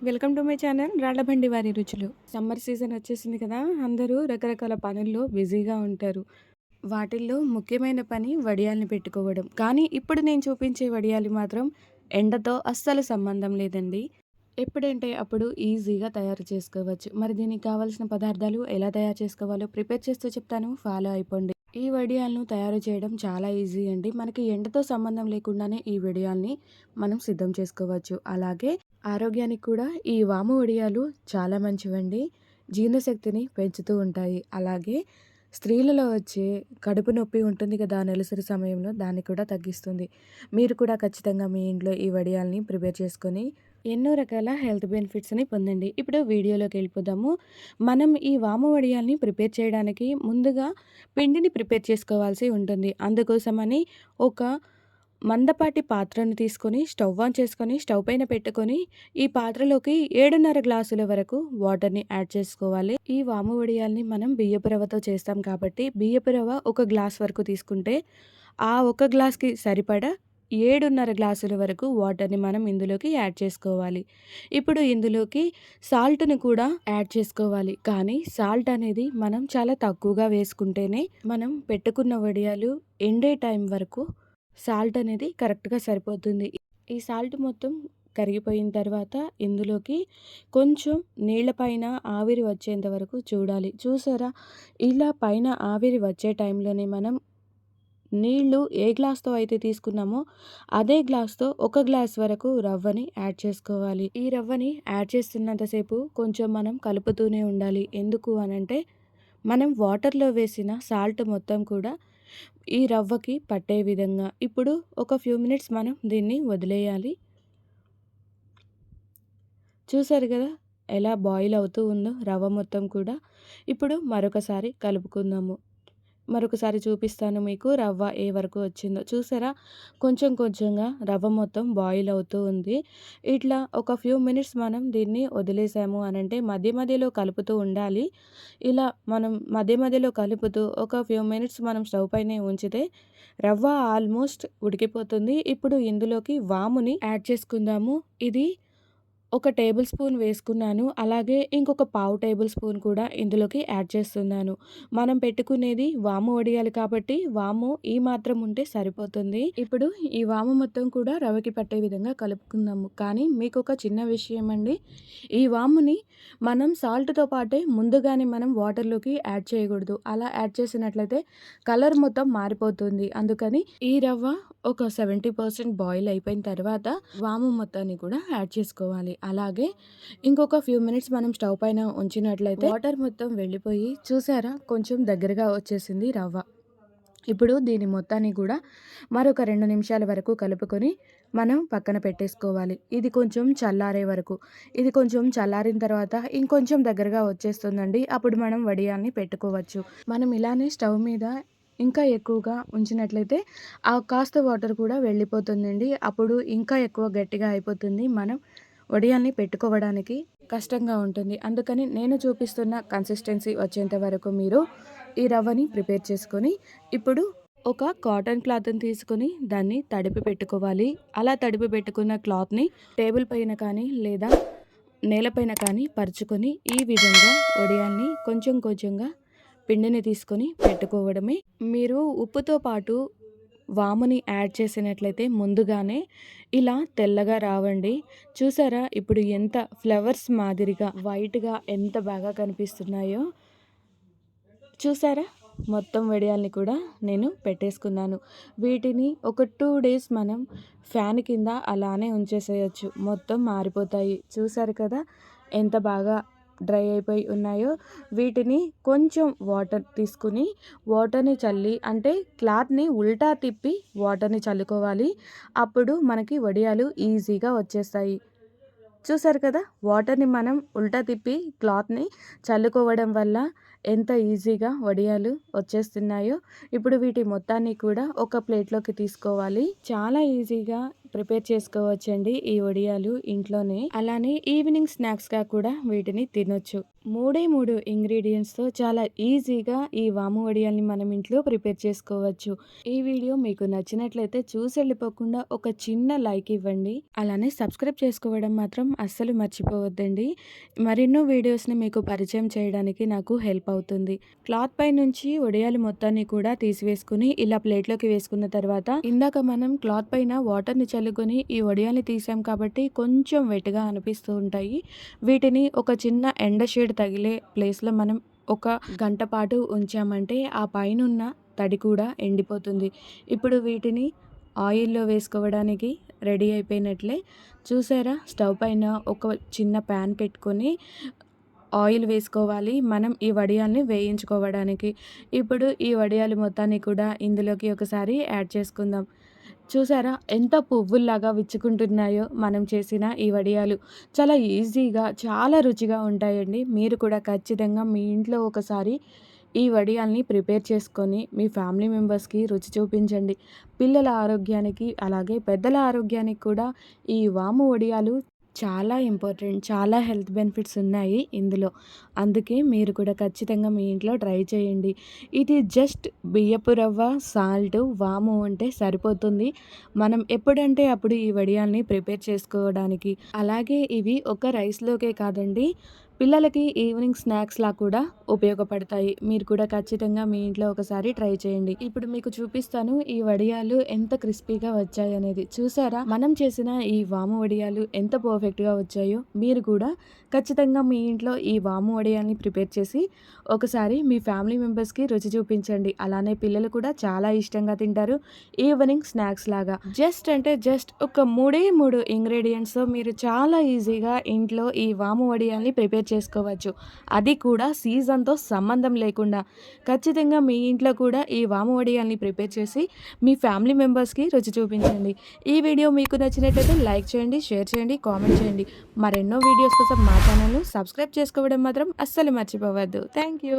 Welcome to my channel రాళ్ళబండి వారి రుచులు. Summer season వచ్చేసింది కదా! అందరూ రకరకాల పనుల్లో బిజీగా ఉంటారు. వాటిల్లో ముఖ్యమైన పని వడియాల్ని పెట్టుకోవడం. కానీ ఇప్పుడు నేను చూపించే వడియాలు మాత్రం ఎండతో అస్సలు సంబంధం లేదండి. ఎప్పుడంటే అప్పుడు ఈజీగా తయారు చేసుకోవచ్చు. మరి దీనికి కావాల్సిన పదార్థాలు ఎలా తయారు చేసుకోవాలో ప్రిపేర్ చేస్తూ చెప్తాను. ఫాలో అయిపోండి. ఈ వడియాలను తయారు చేయడం చాలా ఈజీ అండి. మనకి ఎండతో సంబంధం లేకుండానే ఈ వడియాల్ని మనం సిద్ధం చేసుకోవచ్చు. అలాగే ఆరోగ్యానికి కూడా ఈ వాము వడియాలు చాలా మంచివండి. జీర్ణశక్తిని పెంచుతూ ఉంటాయి. అలాగే స్త్రీలలో వచ్చే కడుపు నొప్పి ఉంటుంది కదా! నెలసరి సమయంలో దాన్ని కూడా తగ్గిస్తుంది. మీరు కూడా ఖచ్చితంగా మీ ఇంట్లో ఈ వడియాల్ని ప్రిపేర్ చేసుకొని ఎన్నో రకాల హెల్త్ బెనిఫిట్స్‌ని పొందండి. ఇప్పుడు వీడియోలోకి వెళ్ళిపోదాము. మనం ఈ వాము వడియాల్ని ప్రిపేర్ చేయడానికి ముందుగా పిండిని ప్రిపేర్ చేసుకోవాల్సి ఉంటుంది. అందుకోసమని ఒక మందపాటి పాత్రను తీసుకొని స్టవ్ ఆన్ చేసుకొని స్టవ్ పైన పెట్టుకొని ఈ పాత్రలోకి 7:30 గ్లాసుల వరకు వాటర్‌ని యాడ్ చేసుకోవాలి. ఈ వాము వడియాల్ని మనం బియ్యపు రవ్వతో చేస్తాం కాబట్టి బియ్యపు రవ్వ ఒక గ్లాస్ వరకు తీసుకుంటే ఆ ఒక గ్లాస్‌కి సరిపడా 7:30 గ్లాసుల వరకు వాటర్‌ని మనం ఇందులోకి యాడ్ చేసుకోవాలి. ఇప్పుడు ఇందులోకి సాల్ట్‌ని కూడా యాడ్ చేసుకోవాలి. కానీ సాల్ట్ అనేది మనం చాలా తక్కువగా వేసుకుంటేనే మనం పెట్టుకున్న వడియాలు ఎండే టైం వరకు సాల్ట్ అనేది కరెక్ట్‌గా సరిపోతుంది. ఈ సాల్ట్ మొత్తం కరిగిపోయిన తర్వాత ఇందులోకి కొంచెం నీళ్ళ పైన ఆవిరి వచ్చేంత వరకు చూడాలి. చూసారా? ఇలా పైన ఆవిరి వచ్చే టైంలోనే మనం నీళ్ళు ఏ గ్లాస్‌తో అయితే తీసుకున్నామో అదే గ్లాస్‌తో ఒక గ్లాస్ వరకు రవ్వని యాడ్ చేసుకోవాలి. ఈ రవ్వని యాడ్ చేస్తున్నంత సేపు కొంచెం మనం కలుపుతూనే ఉండాలి. ఎందుకు అనంటే మనం వాటర్‌లో వేసిన సాల్ట్ మొత్తం కూడా ఈ రవ్వకి పట్టే విధంగా. ఇప్పుడు ఒక ఫ్యూ మినిట్స్ మనం దీన్ని వదిలేయాలి. చూసారు గదా! ఎలా బాయిల్ అవుతూ ఉందో రవ్వ మొత్తం కూడా. ఇప్పుడు మరొకసారి కలుపుకుందాము. మరొకసారి చూపిస్తాను మీకు రవ్వ ఏ వరకు వచ్చిందో. చూసారా? కొంచెం కొంచెంగా రవ్వ మొత్తం బాయిల్ అవుతూ ఉంది. ఇట్లా ఒక ఫ్యూ మినిట్స్ మనం దీన్ని వదిలేసాము అనంటే మధ్య మధ్యలో కలుపుతూ ఉండాలి. ఇలా మనం మధ్య మధ్యలో కలుపుతూ ఒక ఫ్యూ మినిట్స్ మనం స్టవ్ పైనే ఉంచితే రవ్వ ఆల్మోస్ట్ ఉడికిపోతుంది. ఇప్పుడు ఇందులోకి వాముని యాడ్ చేసుకుందాము. ఇది ఒక టేబుల్ స్పూన్ వేసుకున్నాను. అలాగే ఇంకొక పావు టేబుల్ స్పూన్ కూడా ఇందులోకి యాడ్ చేస్తున్నాను. మనం పెట్టుకునేది వాము వడియాలు కాబట్టి వాము ఈ మాత్రం ఉంటే సరిపోతుంది. ఇప్పుడు ఈ వాము మొత్తం కూడా రవ్వకి పట్టే విధంగా కలుపుకుందాము. కానీ మీకొక చిన్న విషయం అండి. ఈ వాముని మనం సాల్ట్‌తో పాటే ముందుగానే మనం వాటర్‌లోకి యాడ్ చేయకూడదు. అలా యాడ్ చేసినట్లయితే కలర్ మొత్తం మారిపోతుంది. అందుకని ఈ రవ్వ ఒక 70% బాయిల్ అయిపోయిన తర్వాత వాము మొత్తాన్ని కూడా యాడ్ చేసుకోవాలి. అలాగే ఇంకొక ఫ్యూ మినిట్స్ మనం స్టవ్ పైన ఉంచినట్లయితే వాటర్ మొత్తం వెళ్ళిపోయి చూసారా కొంచెం దగ్గరగా వచ్చేసింది రవ్వ. ఇప్పుడు దీని మొత్తాన్ని కూడా మరొక 2 నిమిషాల వరకు కలుపుకొని మనం పక్కన పెట్టేసుకోవాలి. ఇది కొంచెం చల్లారే వరకు. ఇది కొంచెం చల్లారిన తర్వాత ఇంకొంచెం దగ్గరగా వచ్చేస్తుందండి. అప్పుడు మనం వడియాల్ని పెట్టుకోవచ్చు. మనం ఇలానే స్టవ్ మీద ఇంకా ఎక్కువగా ఉంచినట్లయితే ఆ కాస్త వాటర్ కూడా వెళ్ళిపోతుందండి. అప్పుడు ఇంకా ఎక్కువ గట్టిగా అయిపోతుంది. మనం వడియాల్ని పెట్టుకోవడానికి కష్టంగా ఉంటుంది. అందుకని నేను చూపిస్తున్న కన్సిస్టెన్సీ వచ్చేంత వరకు మీరు ఈ రవ్వని ప్రిపేర్ చేసుకొని ఇప్పుడు ఒక కాటన్ క్లాత్‌ని తీసుకొని దాన్ని తడిపి పెట్టుకోవాలి. అలా తడిపి పెట్టుకున్న క్లాత్‌ని టేబుల్ పైన కానీ లేదా నేలపైన కానీ పరుచుకొని ఈ విధంగా వడియాల్ని కొంచెం కొంచెంగా పిండిని తీసుకొని పెట్టుకోవడమే. మీరు ఉప్పుతో పాటు వాముని యాడ్ చేసినట్లయితే ముందుగానే ఇలా తెల్లగా రావండి. చూసారా? ఇప్పుడు ఎంత ఫ్లవర్స్ మాదిరిగా వైట్‌గా ఎంత బాగా కనిపిస్తున్నాయో. చూసారా? మొత్తం వడియాల్ని కూడా నేను పెట్టేసుకున్నాను. వీటిని ఒక 2 డేస్ మనం ఫ్యాన్ కింద అలానే ఉంచేసేయొచ్చు. మొత్తం మారిపోతాయి. చూసారు కదా! ఎంత బాగా డ్రై అయిపోయి ఉన్నాయో. వీటిని కొంచెం వాటర్ తీసుకొని వాటర్‌ని చల్లి అంటే క్లాత్‌ని ఉల్టా తిప్పి వాటర్‌ని చల్లుకోవాలి. అప్పుడు మనకి వడియాలు ఈజీగా వచ్చేస్తాయి. చూసారు కదా! వాటర్‌ని మనం ఉల్టా తిప్పి క్లాత్‌ని చల్లుకోవడం వల్ల ఎంత ఈజీగా వడియాలు వచ్చేస్తున్నాయో. ఇప్పుడు వీటి మొత్తాన్ని కూడా ఒక ప్లేట్‌లోకి తీసుకోవాలి. చాలా ఈజీగా ప్రిపేర్ చేసుకోవచ్చండి ఈ వడియాలు ఇంట్లోనే. అలానే ఈవినింగ్ స్నాక్స్‌గా కూడా వీటిని తినొచ్చు. 3 ఇంగ్రీడియెంట్స్‌తో చాలా ఈజీగా ఈ వాము వడియాల్ని మనం ఇంట్లో ప్రిపేర్ చేసుకోవచ్చు. ఈ వీడియో మీకు నచ్చినట్లయితే చూసెళ్ళిపోకుండా ఒక చిన్న లైక్ ఇవ్వండి. అలానే సబ్స్క్రైబ్ చేసుకోవడం మాత్రం అస్సలు మర్చిపోవద్దండి. మరెన్నో వీడియోస్‌ని మీకు పరిచయం చేయడానికి నాకు హెల్ప్ అవుతుంది. క్లాత్ పై నుంచి వడియాలు మొత్తాన్ని కూడా తీసివేసుకొని ఇలా ప్లేట్‌లోకి వేసుకున్న తర్వాత ఇందాక మనం క్లాత్ పైన వాటర్‌ని చల్లుకొని ఈ వడియాల్ని తీసాం కాబట్టి కొంచెం వెట్‌గా అనిపిస్తూ ఉంటాయి. వీటిని ఒక చిన్న ఎండ షేడ్ తగిలే ప్లేస్‌లో మనం ఒక గంట పాటు ఉంచామంటే ఆ పైనున్న తడి కూడా ఎండిపోతుంది. ఇప్పుడు వీటిని ఆయిల్‌లో వేసుకోవడానికి రెడీ అయిపోయినట్లే. చూసారా? స్టవ్ పైన ఒక చిన్న ప్యాన్ పెట్టుకొని ఆయిల్ వేసుకోవాలి. మనం ఈ వడియాల్ని వేయించుకోవడానికి. ఇప్పుడు ఈ వడియాలు మొత్తాన్ని కూడా ఇందులోకి ఒకసారి యాడ్ చేసుకుందాం. చూసారా ఎంత పువ్వుల్లాగా విచ్చుకుంటున్నాయో మనం చేసిన ఈ వడియాలు. చాలా ఈజీగా, చాలా రుచిగా ఉంటాయండి. మీరు కూడా ఖచ్చితంగా మీ ఇంట్లో ఒకసారి ఈ వడియాల్ని ప్రిపేర్ చేసుకొని మీ ఫ్యామిలీ మెంబర్స్‌కి రుచి చూపించండి. పిల్లల ఆరోగ్యానికి, అలాగే పెద్దల ఆరోగ్యానికి కూడా ఈ వాము వడియాలు చాలా ఇంపార్టెంట్. చాలా హెల్త్ బెనిఫిట్స్ ఉన్నాయి ఇందులో. అందుకే మీరు కూడా ఖచ్చితంగా మీ ఇంట్లో ట్రై చేయండి. ఇది జస్ట్ బియ్యపు రవ్వ, సాల్ట్, వాము ఉంటే సరిపోతుంది. మనం ఎప్పుడంటే అప్పుడు ఈ వడియాల్ని ప్రిపేర్ చేసుకోవడానికి. అలాగే ఇవి ఒక రైస్‌లోకే కాదండి, పిల్లలకి ఈవినింగ్ స్నాక్స్‌లా కూడా ఉపయోగపడతాయి. మీరు కూడా ఖచ్చితంగా మీ ఇంట్లో ఒకసారి ట్రై చేయండి. ఇప్పుడు మీకు చూపిస్తాను ఈ వడియాలు ఎంత క్రిస్పీగా వచ్చాయనేది. చూసారా? మనం చేసిన ఈ వాము వడియాలు ఎంత పర్ఫెక్ట్‌గా వచ్చాయో. మీరు కూడా ఖచ్చితంగా మీ ఇంట్లో ఈ వాము వడియాల్ని ప్రిపేర్ చేసి ఒకసారి మీ ఫ్యామిలీ మెంబర్స్‌కి రుచి చూపించండి. అలానే పిల్లలు కూడా చాలా ఇష్టంగా తింటారు. ఈవినింగ్ స్నాక్స్ లాగా. జస్ట్ అంటే జస్ట్ ఒక 3 ఇంగ్రీడియెంట్స్‌తో మీరు చాలా ఈజీగా ఇంట్లో ఈ వాము వడియాల్ని ప్రిపేర్ చేసుకోవచ్చు. అది కూడా సీజన్‌తో సంబంధం లేకుండా. ఖచ్చితంగా మీ ఇంట్లో కూడా ఈ వాము వడియాల్ని ప్రిపేర్ చేసి మీ ఫ్యామిలీ మెంబర్స్‌కి రుచి చూపించండి. ఈ వీడియో మీకు నచ్చినట్లయితే లైక్ చేయండి, షేర్ చేయండి, కామెంట్ చేయండి. మరెన్నో వీడియోస్ కోసం మా ఛానల్‌ను సబ్స్క్రైబ్ చేసుకోవడం మాత్రం అస్సలు మర్చిపోవద్దు. Thank you.